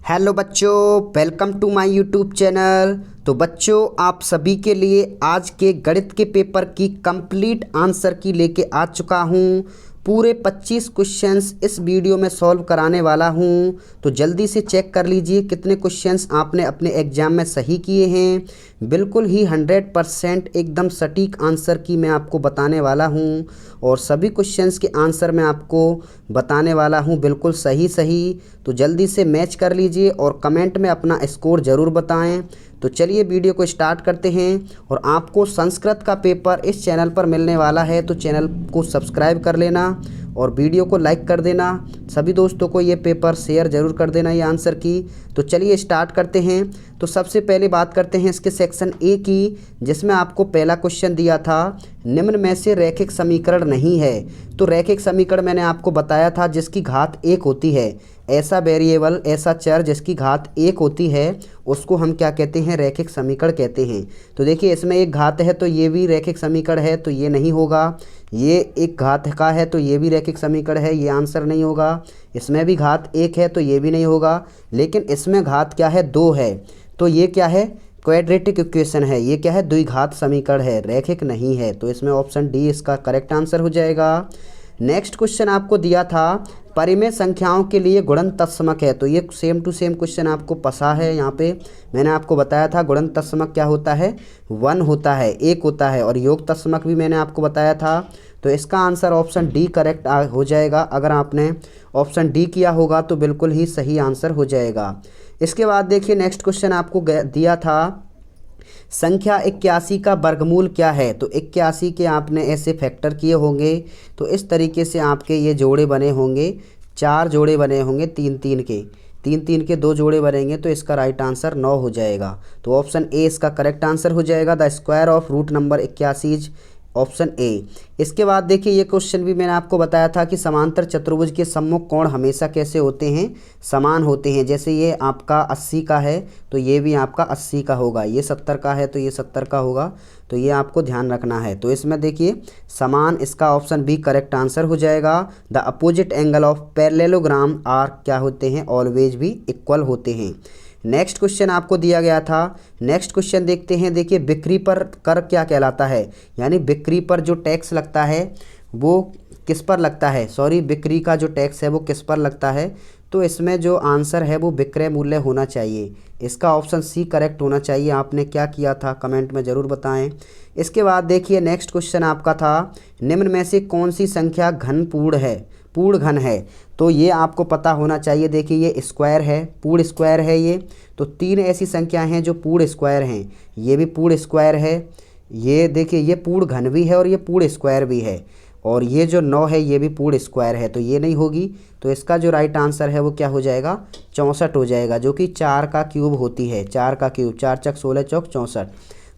Hello बच्चों, welcome to my YouTube channel. तो बच्चों, आप सभी के लिए आज के गणित के पेपर की कंप्लीट आंसर की लेके आ चुका हूँ। पूरे 25 क्वेश्चंस इस वीडियो में सॉल्व कराने वाला हूँ। तो जल्दी से चेक कर लीजिए कितने क्वेश्चंस आपने अपने एग्ज़ाम में सही किए हैं। बिल्कुल ही 100% एकदम सटीक आंसर की मैं आपको बताने वाला हूँ और सभी क्वेश्चंस के आंसर मैं आपको बताने वाला हूँ बिल्कुल सही सही। तो जल्दी से मैच कर लीजिए और कमेंट में अपना स्कोर ज़रूर बताएं। तो चलिए वीडियो को स्टार्ट करते हैं। और आपको संस्कृत का पेपर इस चैनल पर मिलने वाला है, तो चैनल को सब्सक्राइब कर लेना और वीडियो को लाइक कर देना। सभी दोस्तों को ये पेपर शेयर ज़रूर कर देना ये आंसर की। तो चलिए स्टार्ट करते हैं। तो सबसे पहले बात करते हैं इसके सेक्शन ए की, जिसमें आपको पहला क्वेश्चन दिया था, निम्न में से रैखिक समीकरण नहीं है। तो रैखिक समीकरण मैंने आपको बताया था जिसकी घात 1 होती है। ऐसा वेरिएबल, ऐसा चर जिसकी घात 1 होती है, उसको हम क्या कहते हैं? रैखिक समीकरण कहते हैं। तो देखिए, इसमें एक घात है तो ये भी रैखिक समीकरण है, तो ये नहीं होगा। ये एक घात का है तो ये भी रैखिक समीकरण है, ये आंसर नहीं होगा। इसमें भी घात 1 है तो ये भी नहीं होगा। लेकिन इसमें घात क्या है? 2 है, तो ये क्या है? क्वाड्रेटिक इक्वेशन है। ये क्या है? द्विघात समीकरण है, रैखिक नहीं है। तो इसमें ऑप्शन डी इसका करेक्ट आंसर हो जाएगा। नेक्स्ट क्वेश्चन आपको दिया था, परिमेय संख्याओं के लिए गुणन तत्समक है। तो ये सेम टू सेम क्वेश्चन आपको पसा है। यहाँ पे मैंने आपको बताया था गुणन तत्समक क्या होता है? 1 होता है, 1 होता है। और योग तत्समक भी मैंने आपको बताया था। तो इसका आंसर ऑप्शन डी करेक्ट हो जाएगा। अगर आपने ऑप्शन डी किया होगा तो बिल्कुल ही सही आंसर हो जाएगा। इसके बाद देखिए, नेक्स्ट क्वेश्चन आपको दिया था, संख्या 81 का वर्गमूल क्या है? तो 81 के आपने ऐसे फैक्टर किए होंगे, तो इस तरीके से आपके ये जोड़े बने होंगे। 4 जोड़े बने होंगे, 3 3 के 2 जोड़े बनेंगे, तो इसका राइट आंसर 9 हो जाएगा। तो ऑप्शन ए इसका करेक्ट आंसर हो जाएगा। The square of root number 81 is option A. इसके बाद देखिए, ये क्वेश्चन भी मैंने आपको बताया था कि समांतर चतुर्भुज के सम्मुख कोण हमेशा कैसे होते हैं? समान होते हैं। जैसे ये आपका 80 का है तो ये भी आपका 80 का होगा, ये 70 का है तो ये 70 का होगा। तो ये आपको ध्यान रखना है। तो इसमें देखिए समान, इसका ऑप्शन बी करेक्ट आंसर हो जाएगा। The opposite angle of parallelogram are क्या होते हैं? ऑलवेज भी इक्वल होते हैं। नेक्स्ट क्वेश्चन आपको दिया गया था। नेक्स्ट क्वेश्चन देखते हैं। देखिए, बिक्री पर कर क्या कहलाता है? यानी बिक्री पर जो टैक्स लगता है वो किस पर लगता है? सॉरी, बिक्री का जो टैक्स है वो किस पर लगता है? तो इसमें जो आंसर है वो विक्रय मूल्य होना चाहिए। इसका ऑप्शन सी करेक्ट होना चाहिए। आपने क्या किया था कमेंट में ज़रूर बताएं। इसके बाद देखिए, नेक्स्ट क्वेश्चन आपका था, निम्न में से कौन सी संख्या घन पूर्ण है? पूर्ण घन है, तो ये आपको पता होना चाहिए। देखिए, ये स्क्वायर है, पूर्ण स्क्वायर है ये। तो 3 ऐसी संख्याएं हैं जो पूर्ण स्क्वायर हैं। ये भी पूर्ण स्क्वायर है। ये देखिए, ये पूर्ण घन भी है और ये पूर्ण स्क्वायर भी है। और ये जो 9 है ये भी पूर्ण स्क्वायर है, तो ये नहीं होगी। तो इसका जो राइट आंसर है वो क्या हो जाएगा? 64 हो जाएगा, जो कि 4 का क्यूब होती है। 4 का क्यूब, 4 चक 16 चौक 64।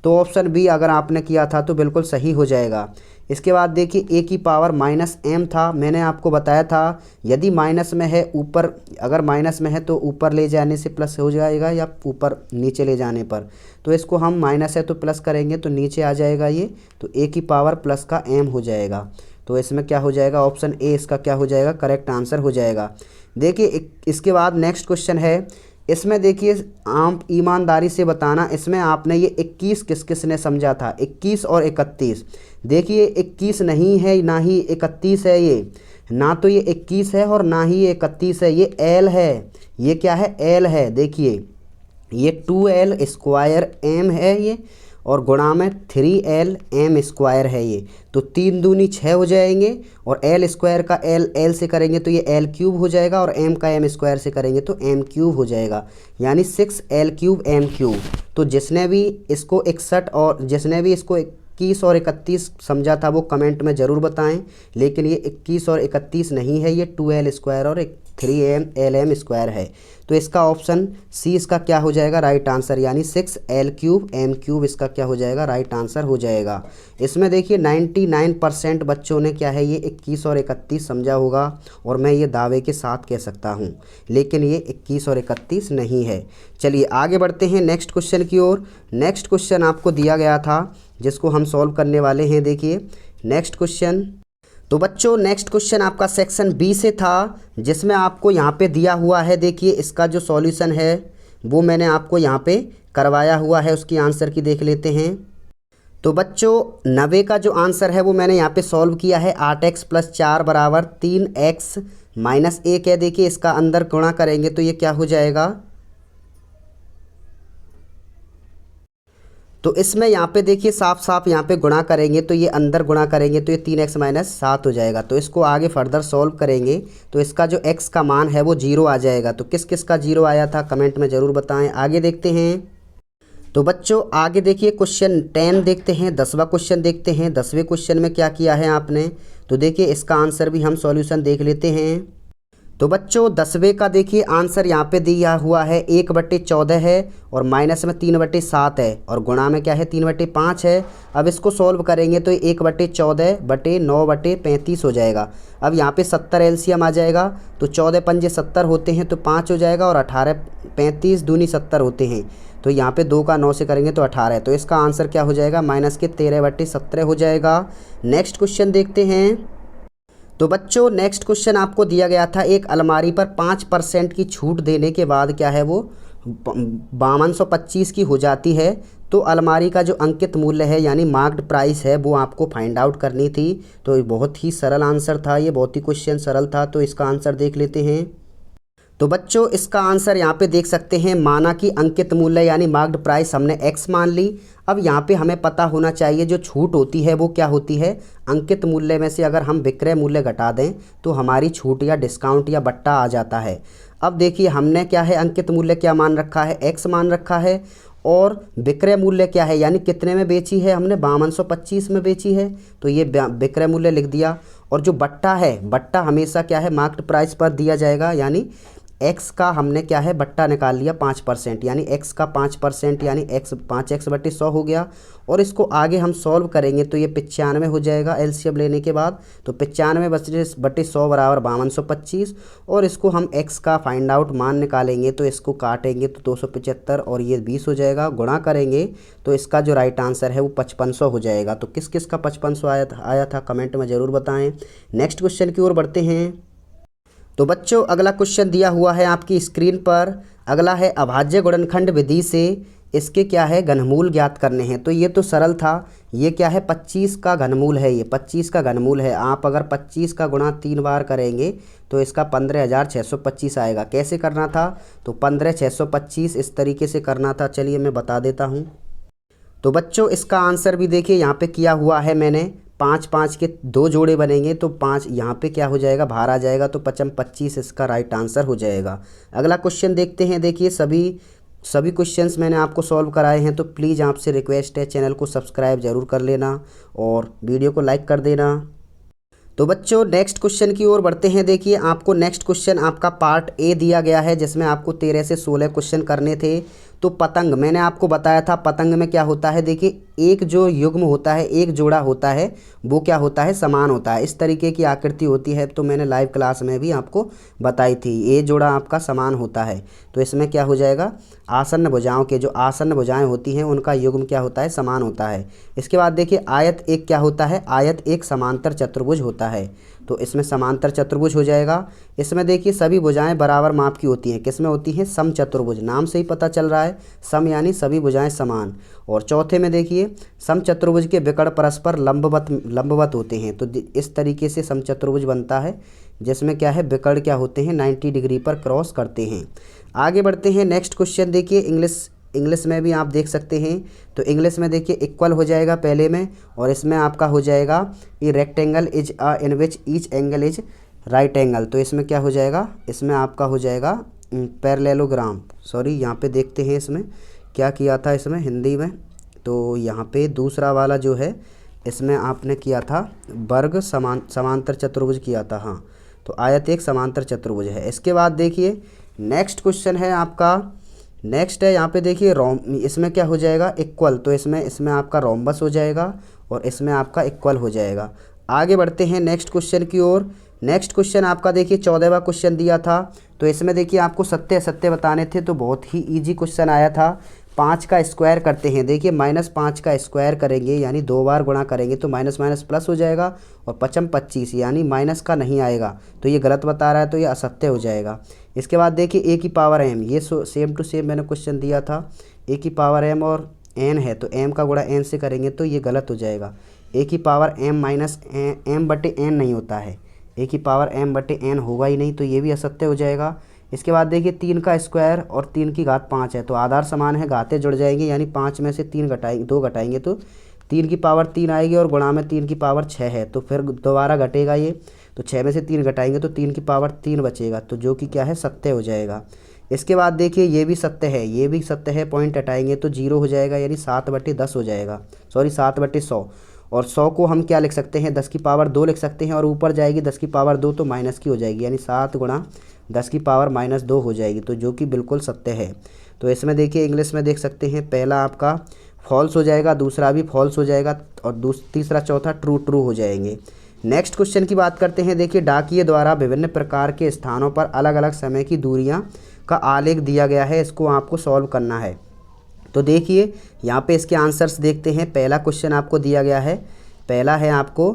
तो ऑप्शन बी अगर आपने किया था तो बिल्कुल सही हो जाएगा। इसके बाद देखिए, ए की पावर -m था। मैंने आपको बताया था यदि माइनस में है ऊपर, अगर माइनस में है तो ऊपर ले जाने से प्लस हो जाएगा या ऊपर नीचे ले जाने पर। तो इसको हम माइनस है तो प्लस करेंगे तो नीचे आ जाएगा ये। तो ए की पावर प्लस का m हो जाएगा। तो इसमें क्या हो जाएगा? ऑप्शन ए इसका क्या हो जाएगा? करेक्ट आंसर हो जाएगा। देखिए, इसके बाद नेक्स्ट क्वेश्चन है। इसमें देखिए, आप ईमानदारी से बताना, इसमें आपने ये 21 किस किस ने समझा था? 21 और 31। देखिए, 21 नहीं है ना ही 31 है, ये ना तो ये 21 है और ना ही ये 31 है, ये एल है। ये क्या है? एल है। देखिए, ये 2l स्क्वायर m है ये, और गुणा में 3l m स्क्वायर है ये। तो 3 दूनी 6 हो जाएंगे, और l स्क्वायर का l से करेंगे तो ये l क्यूब हो जाएगा, और m का m स्क्वायर से करेंगे तो m क्यूब हो जाएगा, यानी 6l क्यूब m क्यूब। तो जिसने भी इसको 61 और जिसने भी इसको 21 और 31 समझा था वो कमेंट में ज़रूर बताएं। लेकिन ये 21 और 31 नहीं है, ये 2l स्क्वायर और 3lm स्क्वायर है। तो इसका ऑप्शन सी इसका क्या हो जाएगा? राइट आंसर, यानी 6l क्यूब m क्यूब इसका क्या हो जाएगा? राइट आंसर हो जाएगा। इसमें देखिए 99% बच्चों ने क्या है, ये 21 और 31 समझा होगा, और मैं ये दावे के साथ कह सकता हूँ। लेकिन ये 21 और 31 नहीं है। चलिए आगे बढ़ते हैं नेक्स्ट क्वेश्चन की ओर। नेक्स्ट क्वेश्चन आपको दिया गया था जिसको हम सॉल्व करने वाले हैं। देखिए नेक्स्ट क्वेश्चन, तो बच्चों नेक्स्ट क्वेश्चन आपका सेक्शन बी से था, जिसमें आपको यहाँ पे दिया हुआ है, देखिए इसका जो सॉल्यूशन है वो मैंने आपको यहाँ पे करवाया हुआ है, उसकी आंसर की देख लेते हैं। तो बच्चों 90 का जो आंसर है वो मैंने यहाँ पे सॉल्व किया है। 8x + 4 = 3x - 1 है। देखिए इसका अंदर गुणा करेंगे तो ये क्या हो जाएगा, तो इसमें यहाँ पे देखिए साफ साफ यहाँ पे गुणा करेंगे तो ये अंदर गुणा करेंगे तो ये 3x - 7 हो जाएगा। तो इसको आगे फर्दर सॉल्व करेंगे तो इसका जो x का मान है वो 0 आ जाएगा। तो किस किस का 0 आया था कमेंट में ज़रूर बताएं। आगे देखते हैं। तो बच्चों आगे देखिए क्वेश्चन 10 देखते हैं, 10वां क्वेश्चन देखते हैं। 10वें क्वेश्चन में क्या किया है आपने, तो देखिए इसका आंसर भी हम सॉल्यूशन देख लेते हैं। तो बच्चों 10वें का देखिए आंसर यहाँ पे दिया हुआ है 1/14 है और माइनस में 3/7 है और गुणा में क्या है 3/5 है। अब इसको सॉल्व करेंगे तो 1/14/9/35 हो जाएगा। अब यहाँ पे 70 एलसीएम आ जाएगा तो 14 पंजे 70 होते हैं तो 5 हो जाएगा और 18 35 दूनी 70 होते हैं तो यहाँ पे 2 का 9 से करेंगे तो 18 है। तो इसका आंसर क्या हो जाएगा, -13/17 हो जाएगा। नेक्स्ट क्वेश्चन देखते हैं। तो बच्चों नेक्स्ट क्वेश्चन आपको दिया गया था, एक अलमारी पर 5% की छूट देने के बाद क्या है वो 5225 की हो जाती है। तो अलमारी का जो अंकित मूल्य है यानी मार्क्ड प्राइस है वो आपको फाइंड आउट करनी थी। तो बहुत ही सरल आंसर था ये, बहुत ही क्वेश्चन सरल था। तो इसका आंसर देख लेते हैं। तो बच्चों इसका आंसर यहाँ पे देख सकते हैं, माना कि अंकित मूल्य यानी मार्क्ड प्राइस हमने x मान ली। अब यहाँ पे हमें पता होना चाहिए जो छूट होती है वो क्या होती है, अंकित मूल्य में से अगर हम विक्रय मूल्य घटा दें तो हमारी छूट या डिस्काउंट या बट्टा आ जाता है। अब देखिए हमने क्या है, अंकित मूल्य क्या मान रखा है, x मान रखा है और विक्रय मूल्य क्या है यानी कितने में बेची है हमने, 5225 में बेची है तो ये विक्रय मूल्य लिख दिया। और जो बट्टा है, बट्टा हमेशा क्या है मार्क्ड प्राइस पर दिया जाएगा यानी x का हमने क्या है बट्टा निकाल लिया 5% यानी x का 5% यानी x 5x/100 हो गया। और इसको आगे हम सॉल्व करेंगे तो ये 95 हो जाएगा एलसीएम लेने के बाद। तो 95/100 = 5225 और इसको हम x का फाइंड आउट मान निकालेंगे तो इसको काटेंगे तो 275 और ये 20 हो जाएगा। गुणा करेंगे तो इसका जो राइट आंसर है वो 5500 हो जाएगा। तो किस किस का 5500 आया था कमेंट में ज़रूर बताएँ। नेक्स्ट क्वेश्चन की ओर बढ़ते हैं। तो बच्चों अगला क्वेश्चन दिया हुआ है आपकी स्क्रीन पर। अगला है अभाज्य गुणनखंड विधि से इसके क्या है घनमूल ज्ञात करने हैं। तो ये तो सरल था, ये क्या है 25 का घनमूल है, ये 25 का घनमूल है। आप अगर 25 का गुणा 3 बार करेंगे तो इसका 15625 आएगा। कैसे करना था, तो 15625 इस तरीके से करना था। चलिए मैं बता देता हूँ। तो बच्चों इसका आंसर भी देखिए यहाँ पे किया हुआ है मैंने, 5 5 के 2 जोड़े बनेंगे तो 5 यहाँ पे क्या हो जाएगा बाहर आ जाएगा तो 25 इसका राइट आंसर हो जाएगा। अगला क्वेश्चन देखते हैं। देखिए सभी क्वेश्चंस मैंने आपको सॉल्व कराए हैं तो प्लीज़ आपसे रिक्वेस्ट है चैनल को सब्सक्राइब ज़रूर कर लेना और वीडियो को लाइक कर देना। तो बच्चों नेक्स्ट क्वेश्चन की ओर बढ़ते हैं। देखिए आपको नेक्स्ट क्वेश्चन आपका पार्ट ए दिया गया है जिसमें आपको 13 से 16 क्वेश्चन करने थे। तो पतंग मैंने आपको बताया था, पतंग में क्या होता है, देखिए एक जो युग्म होता है, एक जोड़ा होता है वो क्या होता है समान होता है, इस तरीके की आकृति होती है। तो मैंने लाइव क्लास में भी आपको बताई थी, ये जोड़ा आपका समान होता है। तो इसमें क्या हो जाएगा, आसन्न भुजाओं के जो आसन्न भुजाएं होती हैं उनका युग्म क्या होता है समान होता है। इसके बाद देखिए आयत एक क्या होता है, आयत एक समांतर चतुर्भुज होता है। तो इसमें समांतर चतुर्भुज हो जाएगा। इसमें देखिए सभी भुजाएं बराबर माप की होती हैं, किसमें होती हैं समचतुर्भुज, नाम से ही पता चल रहा है सम यानी सभी भुजाएं समान। और चौथे में देखिए समचतुर्भुज के विकर्ण परस्पर लंबवत होते हैं। तो इस तरीके से समचतुर्भुज बनता है जिसमें क्या है विकर्ण क्या होते हैं 90 डिग्री पर क्रॉस करते हैं। आगे बढ़ते हैं। नेक्स्ट क्वेश्चन देखिए इंग्लिश में भी आप देख सकते हैं। तो इंग्लिश में देखिए इक्वल हो जाएगा पहले में और इसमें आपका हो जाएगा ये rectangle is in which each angle is right angle. तो इसमें क्या हो जाएगा, इसमें आपका हो जाएगा पैरेललोग्राम। सॉरी यहाँ पे देखते हैं इसमें क्या किया था इसमें हिंदी में। तो यहाँ पे दूसरा वाला जो है इसमें आपने किया था वर्ग समांतर चतुर्भुज किया था। हाँ तो आयत एक समांतर चतुर्भुज है। इसके बाद देखिए नेक्स्ट क्वेश्चन है आपका, नेक्स्ट है यहाँ पे देखिए इसमें क्या हो जाएगा इक्वल। तो इसमें आपका रोम्बस हो जाएगा और इसमें आपका इक्वल हो जाएगा। आगे बढ़ते हैं नेक्स्ट क्वेश्चन की ओर। नेक्स्ट क्वेश्चन आपका देखिए 14वां क्वेश्चन दिया था। तो इसमें देखिए आपको सत्य असत्य बताने थे तो बहुत ही इजी क्वेश्चन आया था। 5 का स्क्वायर करते हैं, देखिए -5 का स्क्वायर करेंगे यानी 2 बार गुणा करेंगे तो माइनस माइनस प्लस हो जाएगा, और 5 25 यानी माइनस का नहीं आएगा, तो ये गलत बता रहा है, तो ये असत्य हो जाएगा। इसके बाद देखिए a की पावर m, ये सेम टू सेम मैंने क्वेश्चन दिया था, a की पावर m और n है तो m का गुणा n से करेंगे तो ये गलत हो जाएगा। a की पावर m माइनस m बटे n नहीं होता है, a की पावर m बटे n होगा ही नहीं, तो ये भी असत्य हो जाएगा। इसके बाद देखिए 3 का स्क्वायर और 3 की घात 5 है, तो आधार समान है, घातें जुड़ जाएंगी, यानी 5 में से 3 घटाएंगे 2 घटाएंगे तो 3 की पावर 3 आएगी, और गुणा में 3 की पावर 6 है, तो फिर दोबारा घटेगा ये, तो 6 में से 3 घटाएंगे तो 3 की पावर 3 बचेगा, तो जो कि क्या है, सत्य हो जाएगा। इसके बाद देखिए ये भी सत्य है, ये भी सत्य है, पॉइंट हटाएंगे तो 0 हो जाएगा, यानी 7/10 हो जाएगा, सॉरी 7/100। और 100 को हम क्या लिख सकते हैं, 10 की पावर 2 लिख सकते हैं, और ऊपर जाएगी 10 की पावर 2 तो माइनस की हो जाएगी, यानी 7 गुणा 10 की पावर -2 हो जाएगी, तो जो कि बिल्कुल सत्य है। तो इसमें देखिए इंग्लिश में देख सकते हैं, पहला आपका फॉल्स हो जाएगा, दूसरा भी फॉल्स हो जाएगा, और तीसरा चौथा ट्रू ट्रू हो जाएंगे। नेक्स्ट क्वेश्चन की बात करते हैं, देखिए डाकिये द्वारा विभिन्न प्रकार के स्थानों पर अलग अलग समय की दूरियाँ का आलेख दिया गया है, इसको आपको सॉल्व करना है। तो देखिए यहाँ पे इसके आंसर्स देखते हैं। पहला क्वेश्चन आपको दिया गया है, पहला है आपको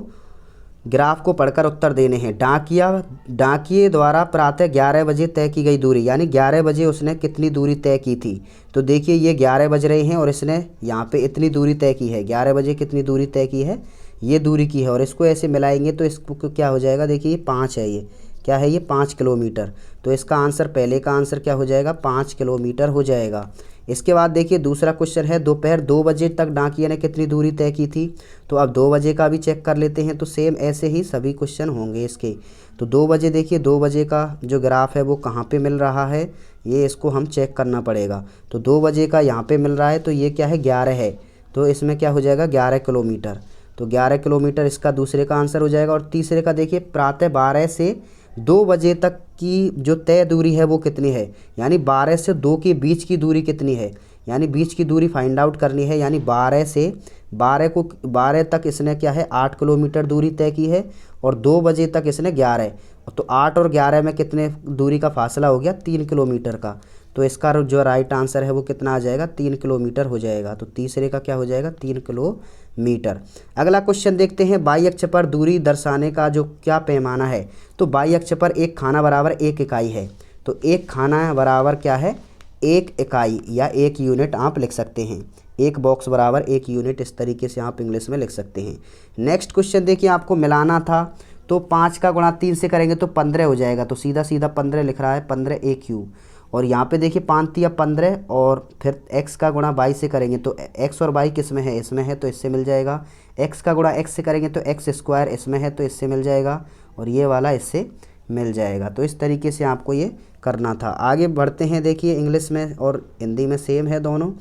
ग्राफ को पढ़कर उत्तर देने हैं। डाकिये द्वारा प्रातः 11 बजे तय की गई दूरी, यानी 11 बजे उसने कितनी दूरी तय की थी। तो देखिए ये 11 बज रहे हैं और इसने यहाँ पे इतनी दूरी तय की है, 11 बजे कितनी दूरी तय की है, ये दूरी की है, और इसको ऐसे मिलाएंगे तो इसको क्या हो जाएगा, देखिए ये 5 है, ये क्या है, ये 5 किलोमीटर। तो इसका आंसर, पहले का आंसर क्या हो जाएगा, 5 किलोमीटर हो जाएगा। इसके बाद देखिए दूसरा क्वेश्चन है, दोपहर 2 बजे तक डाकिये ने कितनी दूरी तय की थी। तो अब 2 बजे का भी चेक कर लेते हैं, तो सेम ऐसे ही सभी क्वेश्चन होंगे इसके। तो 2 बजे देखिए, 2 बजे का जो ग्राफ है वो कहाँ पे मिल रहा है, ये इसको हम चेक करना पड़ेगा। तो 2 बजे का यहाँ पे मिल रहा है, तो ये क्या है, 11 है, तो इसमें क्या हो जाएगा, 11 किलोमीटर। तो 11 किलोमीटर इसका दूसरे का आंसर हो जाएगा। और तीसरे का देखिए, प्रातः 12 से 2 बजे तक की जो तय दूरी है वो कितनी है, यानी 12 से 2 के बीच की दूरी कितनी है, यानी बीच की दूरी फाइंड आउट करनी है। यानी 12 से 12 तक इसने क्या है, 8 किलोमीटर दूरी तय की है, और 2 बजे तक इसने 11, तो 8 और 11 में कितने दूरी का फासला हो गया, 3 किलोमीटर का। तो इसका जो राइट आंसर है वो कितना आ जाएगा, 3 किलोमीटर हो जाएगा। तो तीसरे का क्या हो जाएगा, 3 किलोमीटर। अगला क्वेश्चन देखते हैं, बाई अक्ष पर दूरी दर्शाने का जो क्या पैमाना है। तो बाई अक्ष पर एक खाना बराबर 1 इकाई है, तो एक खाना बराबर क्या है, 1 इकाई या 1 यूनिट आप लिख सकते हैं। एक बॉक्स बराबर 1 यूनिट, इस तरीके से आप इंग्लिश में लिख सकते हैं। नेक्स्ट क्वेश्चन देखिए, आपको मिलाना था, तो 5 का गुणा 3 से करेंगे तो 15 हो जाएगा, तो सीधा सीधा 15 लिख रहा है, 15 a क्यूब। और यहाँ पे देखिए 5 तिया 15, और फिर x का गुणा y से करेंगे तो x और y किस में है, इसमें है, तो इससे मिल जाएगा। x का गुणा x से करेंगे तो x स्क्वायर इसमें है, तो इससे मिल जाएगा, और ये वाला इससे मिल जाएगा। तो इस तरीके से आपको ये करना था। आगे बढ़ते हैं, देखिए इंग्लिश में और हिंदी में सेम है दोनों।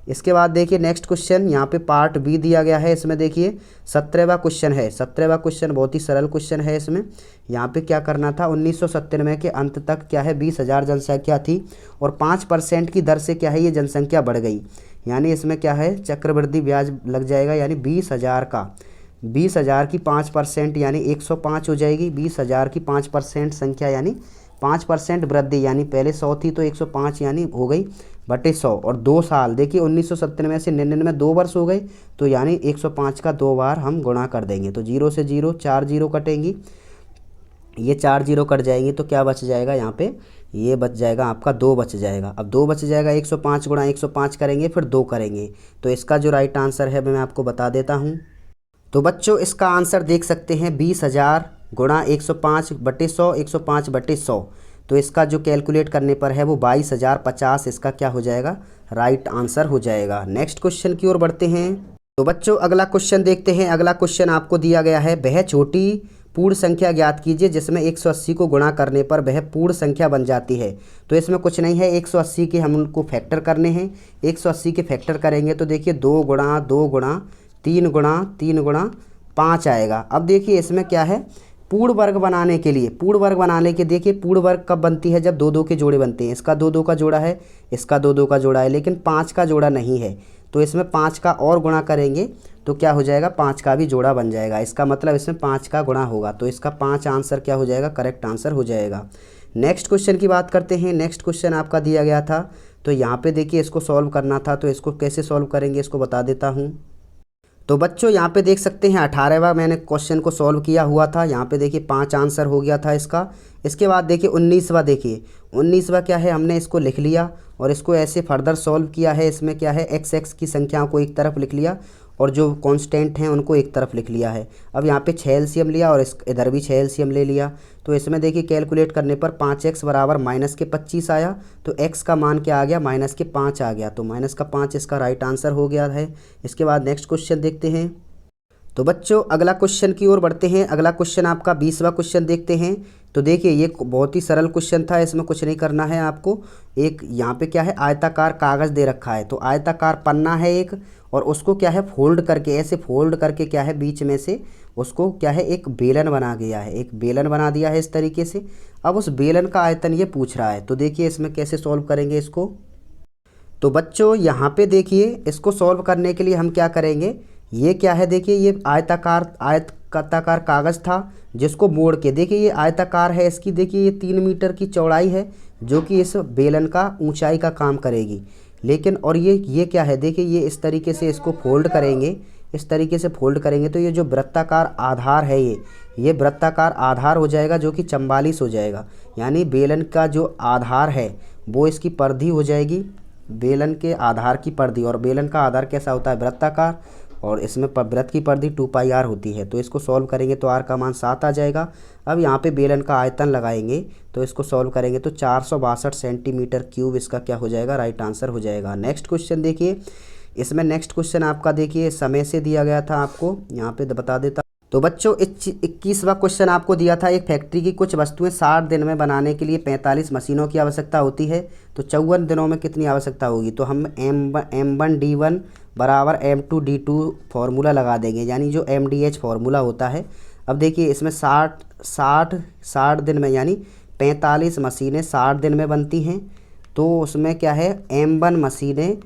इसके बाद देखिए नेक्स्ट क्वेश्चन, यहाँ पे पार्ट बी दिया गया है, इसमें देखिए 17वां क्वेश्चन है। 17वां क्वेश्चन बहुत ही सरल क्वेश्चन है। इसमें यहाँ पे क्या करना था, 1997 के अंत तक क्या है, 20,000 जनसंख्या थी, और 5% की दर से क्या है, ये जनसंख्या बढ़ गई। यानी इसमें क्या है, चक्रवृद्धि ब्याज लग जाएगा, यानी 20,000 की 5% यानी 105 हो जाएगी। 20,000 की 5% संख्या यानी 5% वृद्धि, यानी पहले 100 थी तो 105 यानी हो गई बटे 100। और 2 साल देखिए, 1997 से 99 2 वर्ष हो गए, तो यानी 105 का 2 बार हम गुणा कर देंगे, तो 0 से 0 4 0 कटेंगी, ये 4 0 कट जाएंगी, तो क्या बच जाएगा यहाँ पे, ये बच जाएगा आपका 2 बच जाएगा। अब 2 बच जाएगा, 105 गुणा 105 करेंगे, फिर 2 करेंगे, तो इसका जो राइट आंसर है मैं आपको बता देता हूँ। तो बच्चों इसका आंसर देख सकते हैं, 20,000 गुणा 105 बटे 100, 105 बटे 100, तो इसका जो कैलकुलेट करने पर है वो 22,050 इसका क्या हो जाएगा, राइट आंसर हो जाएगा। नेक्स्ट क्वेश्चन की ओर बढ़ते हैं। तो बच्चों अगला क्वेश्चन देखते हैं। अगला क्वेश्चन आपको दिया गया है, वह छोटी पूर्ण संख्या ज्ञात कीजिए जिसमें 180 को गुणा करने पर वह पूर्ण संख्या बन जाती है। तो इसमें कुछ नहीं है, 180 के हम उनको फैक्टर करने हैं। 180 के फैक्टर करेंगे तो देखिए 2 गुणा 2 गुणा 3 गुणा 3 गुणा 5 आएगा। अब देखिए इसमें क्या है, पूर्ण वर्ग बनाने के लिए, पूर्ण वर्ग बनाने के देखिए पूर्ण वर्ग कब बनती है, जब 2 2 के जोड़े बनते हैं। इसका 2 2 का जोड़ा है, इसका 2 2 का जोड़ा है, लेकिन 5 का जोड़ा नहीं है। तो इसमें 5 का और गुणा करेंगे तो क्या हो जाएगा, 5 का भी जोड़ा बन जाएगा। इसका मतलब इसमें 5 का गुणा होगा, तो इसका 5 आंसर क्या हो जाएगा, करेक्ट आंसर हो जाएगा। नेक्स्ट क्वेश्चन की बात करते हैं। नेक्स्ट क्वेश्चन आपका दिया गया था, तो यहाँ पे देखिए इसको सॉल्व करना था, तो इसको कैसे सॉल्व करेंगे इसको बता देता हूँ। तो बच्चों यहाँ पे देख सकते हैं 18वां मैंने क्वेश्चन को सॉल्व किया हुआ था। यहाँ पे देखिए 5 आंसर हो गया था इसका। इसके बाद देखिए 19वां, देखिए 19वां क्या है, हमने इसको लिख लिया और इसको ऐसे फर्दर सॉल्व किया है। इसमें क्या है, एक्स की संख्याओं को एक तरफ लिख लिया और जो कांस्टेंट हैं उनको एक तरफ लिख लिया है। अब यहाँ पे 6 एलसीएम लिया और इधर भी 6 एलसीएम ले लिया। तो इसमें देखिए कैलकुलेट करने पर 5x बराबर -25 आया। तो x का मान क्या आ गया, -5 आ गया। तो -5 इसका राइट आंसर हो गया है। इसके बाद नेक्स्ट क्वेश्चन देखते हैं। तो बच्चों अगला क्वेश्चन की ओर बढ़ते हैं। अगला क्वेश्चन आपका 20वां क्वेश्चन देखते हैं। तो देखिए ये बहुत ही सरल क्वेश्चन था, इसमें कुछ नहीं करना है आपको। एक यहाँ पे क्या है, आयताकार कागज़ दे रखा है। तो आयताकार पन्ना है एक, और उसको क्या है फोल्ड करके, ऐसे फोल्ड करके क्या है बीच में से उसको क्या है एक बेलन बना गया है, एक बेलन बना दिया है इस तरीके से। अब उस बेलन का आयतन ये पूछ रहा है। तो देखिए इसमें कैसे सॉल्व करेंगे इसको। तो बच्चों यहाँ पे देखिए इसको सॉल्व करने के लिए हम क्या करेंगे, ये क्या है देखिए, ये आयताकार कागज़ था जिसको मोड़ के, देखिए ये आयताकार है इसकी, देखिए ये 3 मीटर की चौड़ाई है जो कि इस बेलन का ऊंचाई का काम करेगी। लेकिन और ये क्या है, देखिए ये इस तरीके से इसको फोल्ड करेंगे, इस तरीके से फोल्ड करेंगे तो ये जो वृत्ताकार आधार है ये वृत्ताकार आधार हो जाएगा जो कि 44 हो जाएगा। यानी बेलन का जो आधार है वो इसकी परिधि हो जाएगी, बेलन के आधार की परिधि। और बेलन का आधार कैसा होता है, वृत्ताकार, और इसमें वृत्त की परिधि 2πr होती है। तो इसको सॉल्व करेंगे तो r का मान 7 आ जाएगा। अब यहाँ पे बेलन का आयतन लगाएंगे तो इसको सॉल्व करेंगे तो 462 सेंटीमीटर क्यूब इसका क्या हो जाएगा, राइट आंसर हो जाएगा। नेक्स्ट क्वेश्चन देखिए। इसमें नेक्स्ट क्वेश्चन आपका देखिए समय से दिया गया था, आपको यहाँ पे बता देता। तो बच्चों 21वां क्वेश्चन आपको दिया था, एक फैक्ट्री की कुछ वस्तुएं 60 दिन में बनाने के लिए 45 मशीनों की आवश्यकता होती है, तो 54 दिनों में कितनी आवश्यकता होगी। तो हम M1D1 बराबर M2D2 फार्मूला लगा देंगे, यानी जो MDH फार्मूला होता है। अब देखिए इसमें 60 दिन में, यानी 45 मशीनें 60 दिन में बनती हैं। तो उसमें क्या है, M1 मशीनें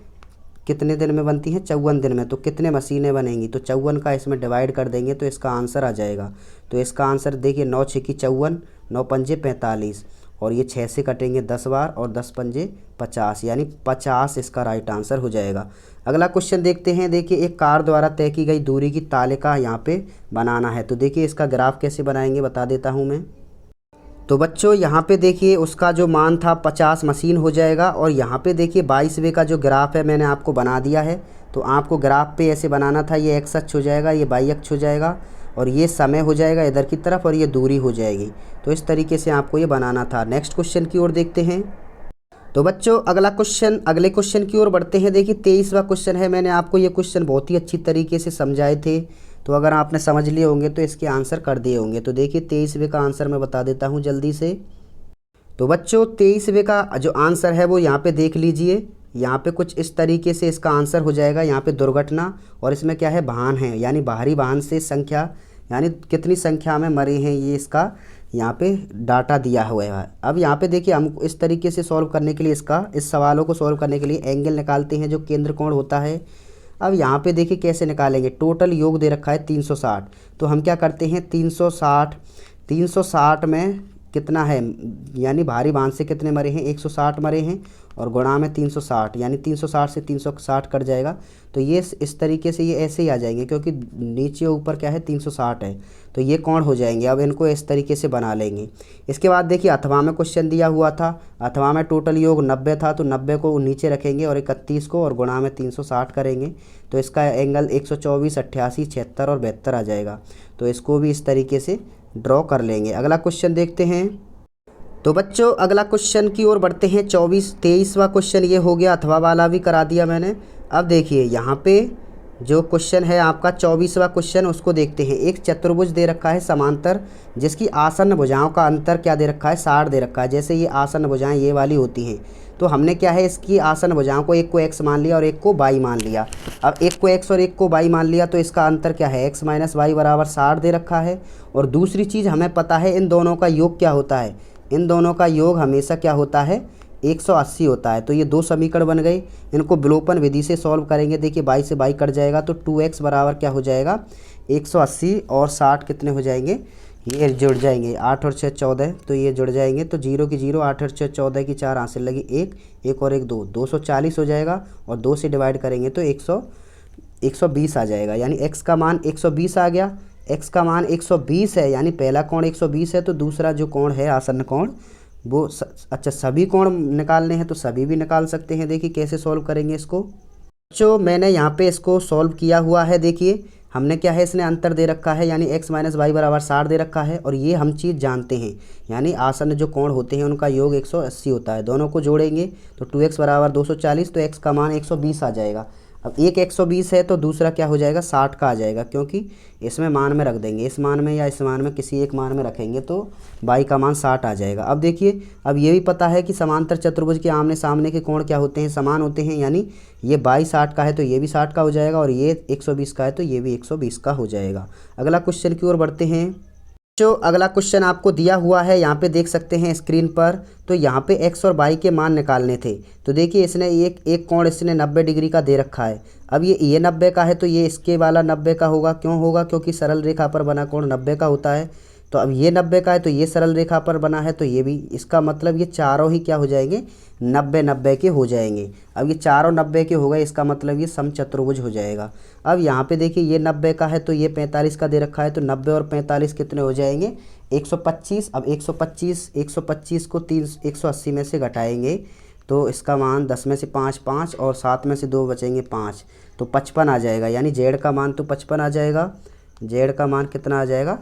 कितने दिन में बनती हैं, 54 दिन में। तो कितने मशीनें बनेंगी, तो 54 का इसमें डिवाइड कर देंगे तो इसका आंसर आ जाएगा। तो इसका आंसर देखिए 9 6 की 54, 9 पंजे 45, और ये 6 से कटेंगे 10 बार, और 10 पंजे 50, यानी 50 इसका राइट आंसर हो जाएगा। अगला क्वेश्चन देखते हैं। देखिए एक कार द्वारा तय की गई दूरी की तालिका यहाँ पे बनाना है। तो देखिए इसका ग्राफ कैसे बनाएंगे बता देता हूँ मैं। तो बच्चों यहाँ पे देखिए उसका जो मान था 50 मशीन हो जाएगा, और यहाँ पे देखिए 22वें का जो ग्राफ है मैंने आपको बना दिया है। तो आपको ग्राफ पे ऐसे बनाना था, ये एक्स अक्ष हो जाएगा, ये वाई अक्ष हो जाएगा, और ये समय हो जाएगा इधर की तरफ, और ये दूरी हो जाएगी। तो इस तरीके से आपको ये बनाना था। नेक्स्ट क्वेश्चन की ओर देखते हैं। तो बच्चों अगले क्वेश्चन की ओर बढ़ते हैं। देखिए 23वां क्वेश्चन है, मैंने आपको ये क्वेश्चन बहुत ही अच्छी तरीके से समझाए थे, तो अगर आपने समझ लिए होंगे तो इसके आंसर कर दिए होंगे। तो देखिए 23वें का आंसर मैं बता देता हूँ जल्दी से। तो बच्चों 23वें का जो आंसर है वो यहाँ पे देख लीजिए, यहाँ पे कुछ इस तरीके से इसका आंसर हो जाएगा। यहाँ पे दुर्घटना, और इसमें क्या है, वाहन है, यानी बाहरी वाहन से संख्या, यानी कितनी संख्या में मरे हैं, ये इसका यहाँ पे डाटा दिया हुआ है। अब यहाँ पे देखिए हम इस तरीके से सॉल्व करने के लिए इस सवालों को सॉल्व करने के लिए एंगल निकालते हैं जो केंद्र कोण होता है। अब यहाँ पे देखिए कैसे निकालेंगे, टोटल योग दे रखा है 360। तो हम क्या करते हैं, 360 में कितना है, यानी भारी वाहन से कितने मरे हैं, 160 मरे हैं, और गुणा में 360, यानी 360 से 360 कट जाएगा। तो ये इस तरीके से ये ऐसे ही आ जाएंगे, क्योंकि नीचे ऊपर क्या है 360 है, तो ये कोण हो जाएंगे। अब इनको इस तरीके से बना लेंगे। इसके बाद देखिए अथवा में क्वेश्चन दिया हुआ था, अथवा में टोटल योग 90 था, तो 90 को नीचे रखेंगे और 31 को, और गुणा में 360 करेंगे। तो इसका एंगल 124, 88, 76 और 72 आ जाएगा। तो इसको भी इस तरीके से ड्रॉ कर लेंगे। अगला क्वेश्चन देखते हैं। तो बच्चों अगला क्वेश्चन की ओर बढ़ते हैं। 23वां क्वेश्चन ये हो गया, अथवा वाला भी करा दिया मैंने। अब देखिए यहाँ पे जो क्वेश्चन है आपका 24वां क्वेश्चन, उसको देखते हैं। एक चतुर्भुज दे रखा है समांतर, जिसकी आसन्न भुजाओं का अंतर क्या दे रखा है, 60 दे रखा है। जैसे ये आसन्न भुजाएं ये वाली होती हैं, तो हमने क्या है, इसकी आसन्न भुजाओं को एक को x मान लिया और एक को y मान लिया। अब एक को x और एक को y मान लिया, तो इसका अंतर क्या है, x माइनस वाई बराबर 60 दे रखा है। और दूसरी चीज़ हमें पता है इन दोनों का योग क्या होता है, इन दोनों का योग हमेशा क्या होता है, 180 होता है। तो ये 2 समीकरण बन गए, इनको विलोपन विधि से सॉल्व करेंगे। देखिए y से y कट जाएगा, तो 2x बराबर क्या हो जाएगा, 180, और 60 कितने हो जाएंगे, ये जुड़ जाएंगे, 8 और 6 14, तो ये जुड़ जाएंगे। तो 0 की 0, 8 और 6 14 की 4 हासिल लगी 1, 1 और 1 2, 240 हो जाएगा। और 2 से डिवाइड करेंगे तो 120 आ जाएगा, यानी x का मान 120 आ गया। x का मान 120 है, यानी पहला कोण 120 है, तो दूसरा जो कोण है आसन्न कोण वो अच्छा सभी कोण निकालने हैं तो सभी भी निकाल सकते हैं। देखिए कैसे सॉल्व करेंगे इसको। बच्चों मैंने यहाँ पे इसको सॉल्व किया हुआ है। देखिए हमने क्या है, इसने अंतर दे रखा है, यानी x माइनस वाई बराबर 60 दे रखा है। और ये हम चीज़ जानते हैं, यानी आसन्न जो कोण होते हैं उनका योग 180 होता है। दोनों को जोड़ेंगे तो 2x बराबर 240, तो x का मान 120 आ जाएगा। अब एक 120 है तो दूसरा क्या हो जाएगा, 60 का आ जाएगा, क्योंकि इसमें मान में रख देंगे, इस मान में या इस मान में किसी एक मान में रखेंगे तो y का मान 60 आ जाएगा। अब देखिए, अब ये भी पता है कि समांतर चतुर्भुज के आमने सामने के कोण क्या होते हैं, समान होते हैं। यानी ये y 60 का है तो ये भी 60 का हो जाएगा, और ये 120 का है तो ये भी 120 का हो जाएगा। अगला क्वेश्चन की ओर बढ़ते हैं। जो अगला क्वेश्चन आपको दिया हुआ है यहाँ पे देख सकते हैं स्क्रीन पर। तो यहाँ पे x और y के मान निकालने थे। तो देखिए इसने एक कोण इसने 90 डिग्री का दे रखा है। अब ये 90 का है तो ये इसके वाला 90 का होगा। क्यों होगा, क्योंकि सरल रेखा पर बना कोण 90 का होता है। तो अब ये 90 का है तो ये सरल रेखा पर बना है तो ये भी, इसका मतलब ये चारों ही क्या हो जाएंगे, 90-90 के हो जाएंगे। अब ये चारों 90 के हो गए, इसका मतलब ये समचतुर्भुज हो जाएगा। अब यहाँ पे देखिए ये 90 का है तो ये 45 का दे रखा है, तो 90 और 45 कितने हो जाएंगे, 125। अब 125 को 180 में से घटाएंगे तो इसका मान 10 में से 5 5 और 7 में से 2 बचेंगे 5, तो 55 आ जाएगा। यानी जेड का मान तो 55 आ जाएगा। जेड का मान कितना आ जाएगा,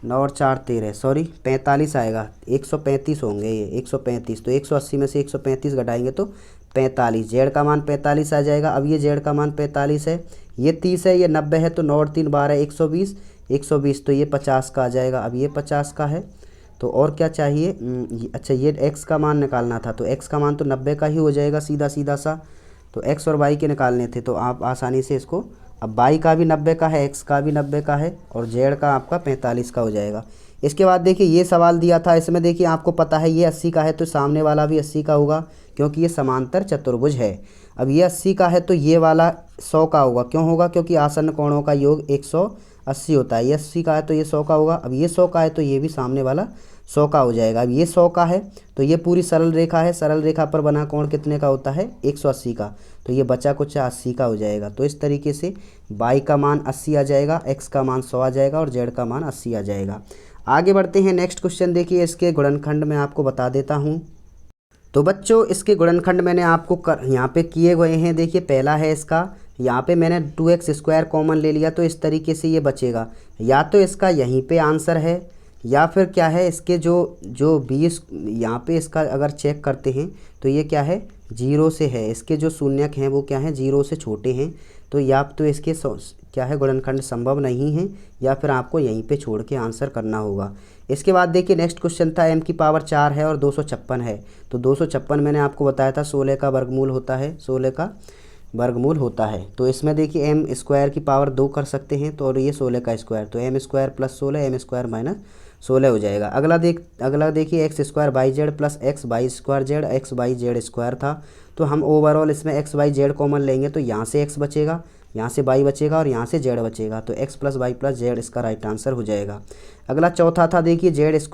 9 और 4 13, सॉरी 45 आएगा। 135 होंगे ये, 135, तो 180 में से 135 घटाएंगे तो 45, जेड का मान 45 आ जाएगा। अब ये जेड का मान 45 है, ये 30 है, ये 90 है, तो 9 और 3 12, 120 तो ये 50 का आ जाएगा। अब ये 50 का है तो और क्या चाहिए, अच्छा ये x का मान निकालना था, तो x का मान तो 90 का ही हो जाएगा सीधा सा। तो x और y के निकालने थे तो आप आसानी से इसको, अब y का भी 90 का है, x का भी 90 का है, और z का आपका 45 का हो जाएगा। इसके बाद देखिए ये सवाल दिया था, इसमें देखिए आपको पता है ये 80 का है तो सामने वाला भी 80 का होगा, क्योंकि ये समांतर चतुर्भुज है। अब ये 80 का है तो ये वाला 100 का होगा। क्यों होगा, क्योंकि आसन्न कोणों का योग 180 होता है। ये 80 का है तो ये 100 का होगा। अब ये 100 का है तो ये भी सामने वाला 100 का हो जाएगा। अब ये 100 का है तो ये पूरी सरल रेखा है, सरल रेखा पर बना कोण कितने का होता है, 180 का, तो ये बचा कुछ 80 का हो जाएगा। तो इस तरीके से y का मान 80 आ जाएगा, x का मान 100 आ जाएगा और z का मान 80 आ जाएगा। आगे बढ़ते हैं, नेक्स्ट क्वेश्चन देखिए, इसके गुणनखंड में आपको बता देता हूँ। तो बच्चों इसके गुणनखंड मैंने आपको यहाँ पे किए हुए हैं। देखिए पहला है इसका, यहाँ पे मैंने 2x² कॉमन ले लिया, तो इस तरीके से ये बचेगा। या तो इसका यहीं पे आंसर है, या फिर क्या है, इसके जो 20 यहाँ पे इसका अगर चेक करते हैं तो ये क्या है, 0 से है। इसके जो शून्यक हैं वो क्या है, 0 से छोटे हैं। तो या तो इसके क्या है, गुणनखंड संभव नहीं है, या फिर आपको यहीं पे छोड़ के आंसर करना होगा। इसके बाद देखिए नेक्स्ट क्वेश्चन था, m की पावर 4 है और 256 है। तो 256 मैंने आपको बताया था 16 का वर्गमूल होता है, 16 का वर्गमूल होता है। तो इसमें देखिए m² की पावर 2 कर सकते हैं, तो और ये 16 का स्क्वायर, तो m² + 16 m² - 16 हो जाएगा। अगला देखिए x² yz + x y² x y z² था। तो हम ओवरऑल इसमें x y z कॉमन लेंगे तो यहाँ से x बचेगा, यहाँ से y बचेगा और यहाँ से z बचेगा, तो x + y + z इसका राइट आंसर हो जाएगा। अगला चौथा था देखिए z² +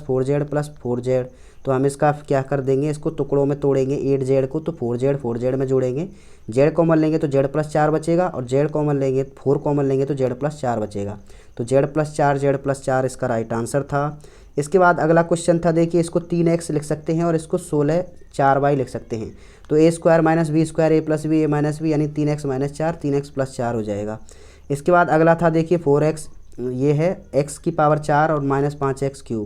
4z + 4z। तो हम इसका क्या कर देंगे, इसको टुकड़ों में तोड़ेंगे, 8z को तो 4z में जोड़ेंगे, z कॉमन लेंगे तो z + 4 बचेगा, और z कॉमन लेंगे 4 कॉमन लेंगे तो z + 4 बचेगा। तो z + 4 इसका राइट आंसर था। इसके बाद अगला क्वेश्चन था देखिए, इसको 3x लिख सकते हैं और इसको 16 4y लिख सकते हैं। तो a² - b² a + b a - b यानी 3x - 4 3x + 4 हो जाएगा। इसके बाद अगला था देखिए 4x, ये है x की पावर 4 और -5x³।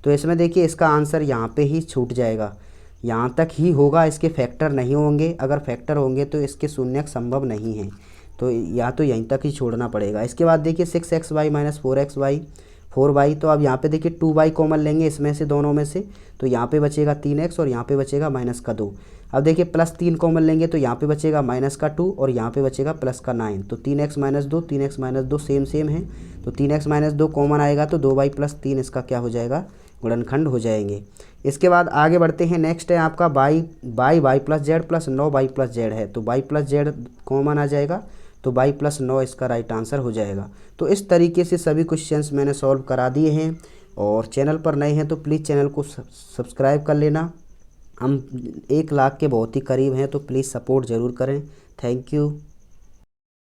तो इसमें देखिए इसका आंसर यहाँ पे ही छूट जाएगा, यहाँ तक ही होगा, इसके फैक्टर नहीं होंगे। अगर फैक्टर होंगे तो इसके शून्यक संभव नहीं है, तो या तो यहीं तक ही छोड़ना पड़ेगा। इसके बाद देखिए 6xy - 4xy 4y। तो अब यहाँ पे देखिए 2y कॉमन लेंगे इसमें से, दोनों में से, तो यहाँ पे बचेगा 3x और यहाँ पे बचेगा -2। अब देखिए +3 कॉमन लेंगे तो यहाँ पे बचेगा -2 और यहाँ पे बचेगा +9। तो 3x - 2 3x - 2 सेम है, तो 3x - 2 कॉमन आएगा तो 2y + 3 इसका क्या हो जाएगा, गुणनखंड हो जाएंगे। इसके बाद आगे बढ़ते हैं, नेक्स्ट है आपका y + z + 9y + z है। तो y + z कॉमन आ जाएगा, तो बाई प्लस 9 इसका राइट आंसर हो जाएगा। तो इस तरीके से सभी क्वेश्चंस मैंने सॉल्व करा दिए हैं। और चैनल पर नए हैं तो प्लीज़ चैनल को सब्सक्राइब कर लेना। हम 1 लाख के बहुत ही करीब हैं, तो प्लीज़ सपोर्ट ज़रूर करें। Thank you.